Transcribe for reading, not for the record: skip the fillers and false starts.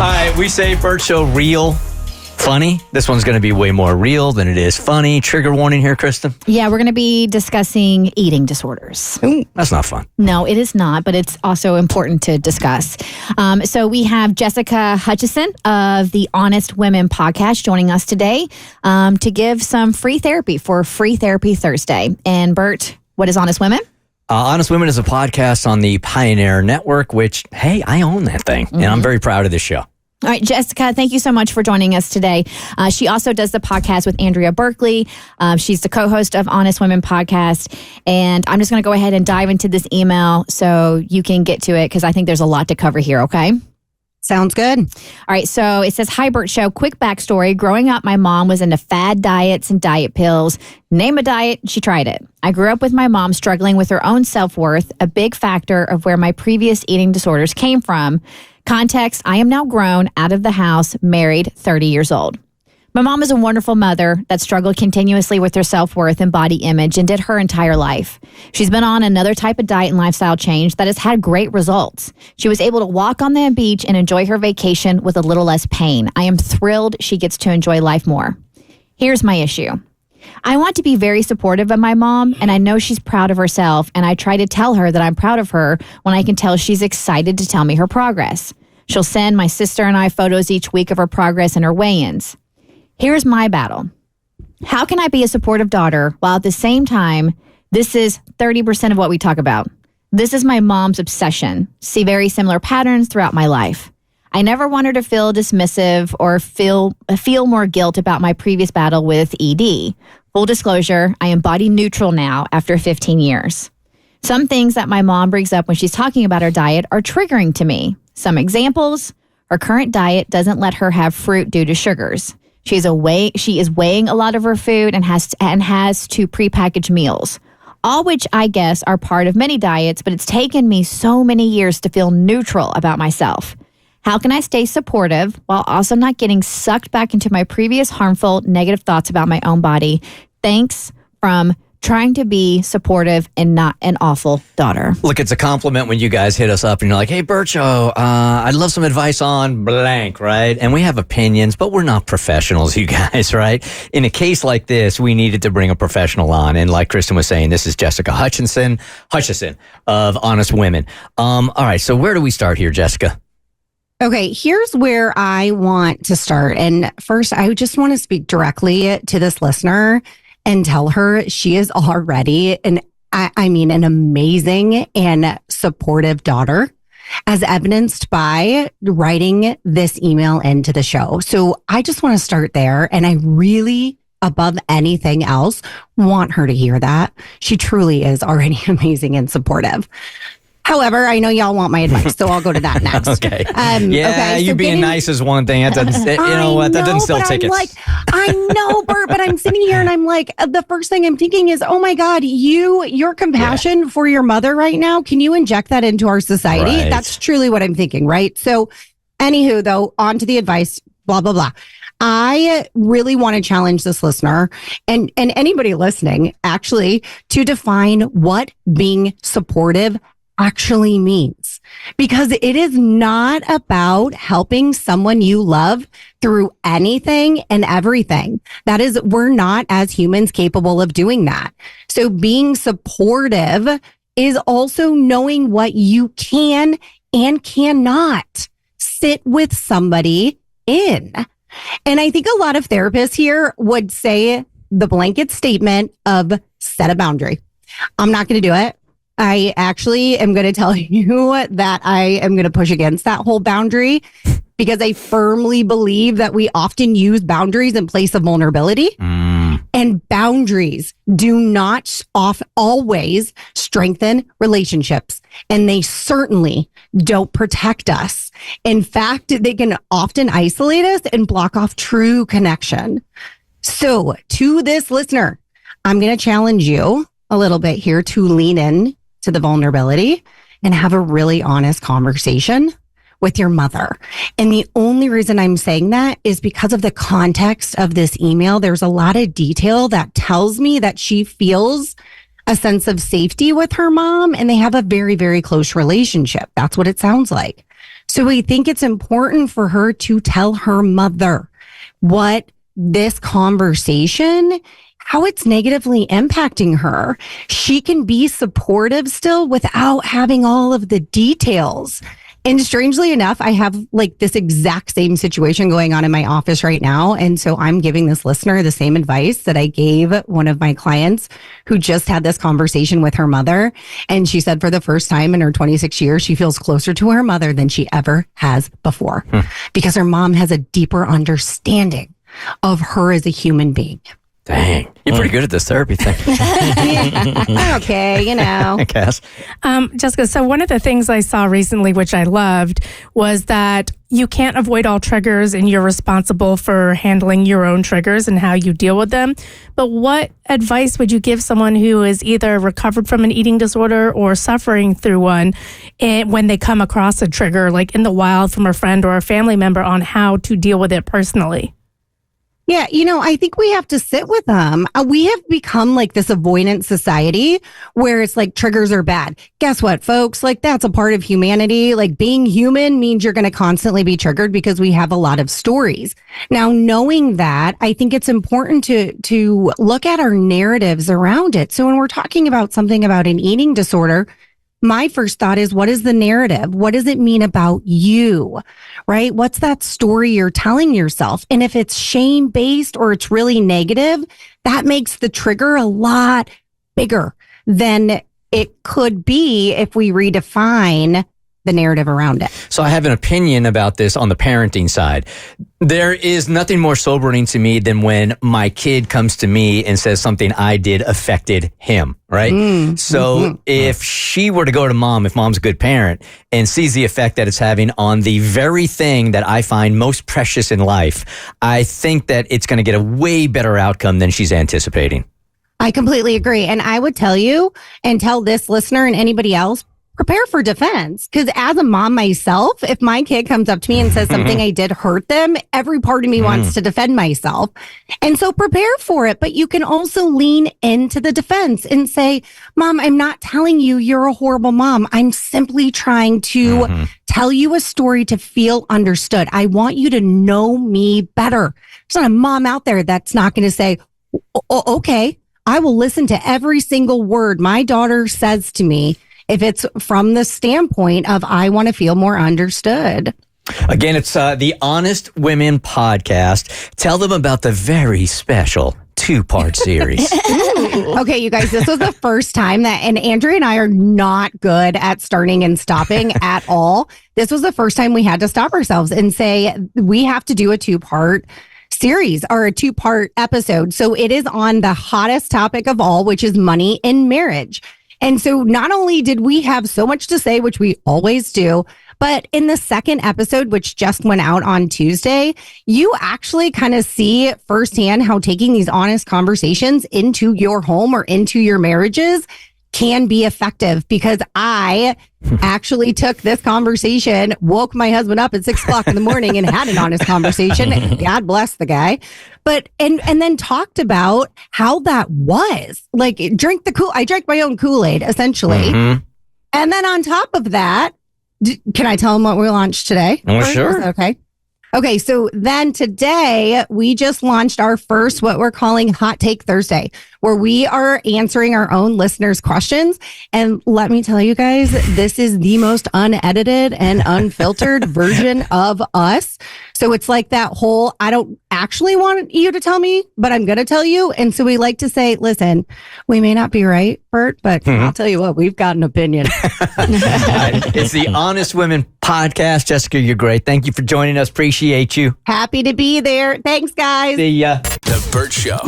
right, we say Bert Show real, funny. This one's going to be way more real than it is funny. Trigger warning here, Kristen. Yeah, we're going to be discussing eating disorders. Ooh, that's not fun. No, it is not, but it's also important to discuss. So we have Jessica Hutchinson of the Honest Women podcast joining us today to give some free therapy for Free Therapy Thursday. And Bert, what is Honest Women? Honest Women is a podcast on the Pioneer Network, which, hey, I own that thing, and I'm very proud of this show. All right, Jessica, thank you so much for joining us today. She also does the podcast with Andrea Berkeley. She's the co-host of Honest Women podcast. And I'm just going to go ahead and dive into this email so you can get to it because I think there's a lot to cover here, okay? Sounds good. All right, so it says, Hi, Bert Show. Quick backstory. Growing up, my mom was into fad diets and diet pills. Name a diet, she tried it. I grew up with my mom struggling with her own self-worth, a big factor of where my previous eating disorders came from. Context, I am now grown, out of the house, married, 30 years old. My mom is a wonderful mother that struggled continuously with her self-worth and body image and did her entire life. She's been on another type of diet and lifestyle change that has had great results. She was able to walk on the beach and enjoy her vacation with a little less pain. I am thrilled she gets to enjoy life more. Here's my issue. I want to be very supportive of my mom, and I know she's proud of herself, and I try to tell her that I'm proud of her when I can tell she's excited to tell me her progress. She'll send my sister and I photos each week of her progress and her weigh-ins. Here's my battle. How can I be a supportive daughter while at the same time, this is 30% of what we talk about. This is my mom's obsession. See very similar patterns throughout my life. I never want her to feel dismissive or feel more guilt about my previous battle with ED. Full disclosure, I am body neutral now after 15 years. Some things that my mom brings up when she's talking about her diet are triggering to me. Some examples, her current diet doesn't let her have fruit due to sugars. She is weighing a lot of her food and has to prepackaged meals. All which I guess are part of many diets, but it's taken me so many years to feel neutral about myself. How can I stay supportive while also not getting sucked back into my previous harmful, negative thoughts about my own body? Thanks from trying to be supportive and not an awful daughter. Look, it's a compliment when you guys hit us up and you're like, hey, Bert Show, I'd love some advice on blank, right? And we have opinions, but we're not professionals, you guys, right? In a case like this, we needed to bring a professional on. And like Kristen was saying, this is Jessica Hutchinson of Honest Women. All right, so where do we start here, Jessica? Okay, here's where I want to start. And first, I just want to speak directly to this listener and tell her she is already an amazing and supportive daughter, as evidenced by writing this email into the show. So I just want to start there. And I really, above anything else, want her to hear that. She truly is already amazing and supportive. However, I know y'all want my advice, so I'll go to that next. Okay. You being nice is one thing. That doesn't, that doesn't sell tickets. I know, Bert, but I'm sitting here and I'm like, the first thing I'm thinking is, oh my God, your compassion for your mother right now, can you inject that into our society? Right. That's truly what I'm thinking, right? So anywho, though, on to the advice, blah, blah, blah. I really want to challenge this listener and anybody listening, actually, to define what being supportive actually means, because it is not about helping someone you love through anything and everything. That is, we're not as humans capable of doing that. So being supportive is also knowing what you can and cannot sit with somebody in. And I think a lot of therapists here would say the blanket statement of set a boundary. I'm not going to do it. I actually am going to tell you that I am going to push against that whole boundary because I firmly believe that we often use boundaries in place of vulnerability. And boundaries do not always strengthen relationships, and they certainly don't protect us. In fact, they can often isolate us and block off true connection. So to this listener, I'm going to challenge you a little bit here to lean in to the vulnerability and have a really honest conversation with your mother. And the only reason I'm saying that is because of the context of this email. There's a lot of detail that tells me that she feels a sense of safety with her mom and they have a very, very close relationship. That's what it sounds like. So we think it's important for her to tell her mother what this conversation, how it's negatively impacting her. She can be supportive still without having all of the details. And strangely enough, I have like this exact same situation going on in my office right now. And so I'm giving this listener the same advice that I gave one of my clients who just had this conversation with her mother. And she said for the first time in her 26 years, she feels closer to her mother than she ever has before because her mom has a deeper understanding of her as a human being. Dang, you're pretty good at this therapy thing. Okay, you know. Cass? Jessica, so one of the things I saw recently, which I loved, was that you can't avoid all triggers and you're responsible for handling your own triggers and how you deal with them. But what advice would you give someone who is either recovered from an eating disorder or suffering through one when they come across a trigger, like in the wild from a friend or a family member, on how to deal with it personally? Yeah, you know, I think we have to sit with them. We have become like this avoidance society where it's like triggers are bad. Guess what, folks? Like that's a part of humanity. Like being human means you're going to constantly be triggered because we have a lot of stories. Now, knowing that, I think it's important to look at our narratives around it. So when we're talking about something about an eating disorder, my first thought is, what is the narrative? What does it mean about you, right? What's that story you're telling yourself? And if it's shame-based or it's really negative, that makes the trigger a lot bigger than it could be if we redefine the narrative around it. So I have an opinion about this on the parenting side. There is nothing more sobering to me than when my kid comes to me and says something I did affected him, right? So if she were to go to mom, if mom's a good parent, and sees the effect that it's having on the very thing that I find most precious in life, I think that it's going to get a way better outcome than she's anticipating. I completely agree. And I would tell you and tell this listener and anybody else, prepare for defense. Because as a mom myself, if my kid comes up to me and says something I did hurt them, every part of me wants to defend myself. And so prepare for it. But you can also lean into the defense and say, Mom, I'm not telling you you're a horrible mom. I'm simply trying to tell you a story to feel understood. I want you to know me better. There's not a mom out there that's not going to say, okay, I will listen to every single word my daughter says to me if it's from the standpoint of I want to feel more understood. Again, it's the Honest Women podcast. Tell them about the very special 2-part series. Okay, you guys, this was the first time that, and Andrea and I are not good at starting and stopping at all. This was the first time we had to stop ourselves and say, we have to do a 2-part series or a 2-part episode. So it is on the hottest topic of all, which is money in marriage. And so not only did we have so much to say, which we always do, but in the second episode, which just went out on Tuesday, you actually kind of see firsthand how taking these honest conversations into your home or into your marriages can be effective, because I actually took this conversation, woke my husband up at 6:00 in the morning and had an honest conversation. God bless the guy. But, and then talked about how that was like, I drank my own Kool-Aid essentially. And then on top of that, can I tell them what we launched today? Oh, sure. Okay, so then today we just launched our first, what we're calling Hot Take Thursday, where we are answering our own listeners' questions. And let me tell you guys, this is the most unedited and unfiltered version of us. So it's like that whole, I don't actually want you to tell me, but I'm going to tell you. And so we like to say, listen, we may not be right, Bert, but I'll tell you what, we've got an opinion. It's the Honest Women podcast. Jessica, you're great. Thank you for joining us. Appreciate you. Happy to be there. Thanks, guys. See ya. The Bert Show.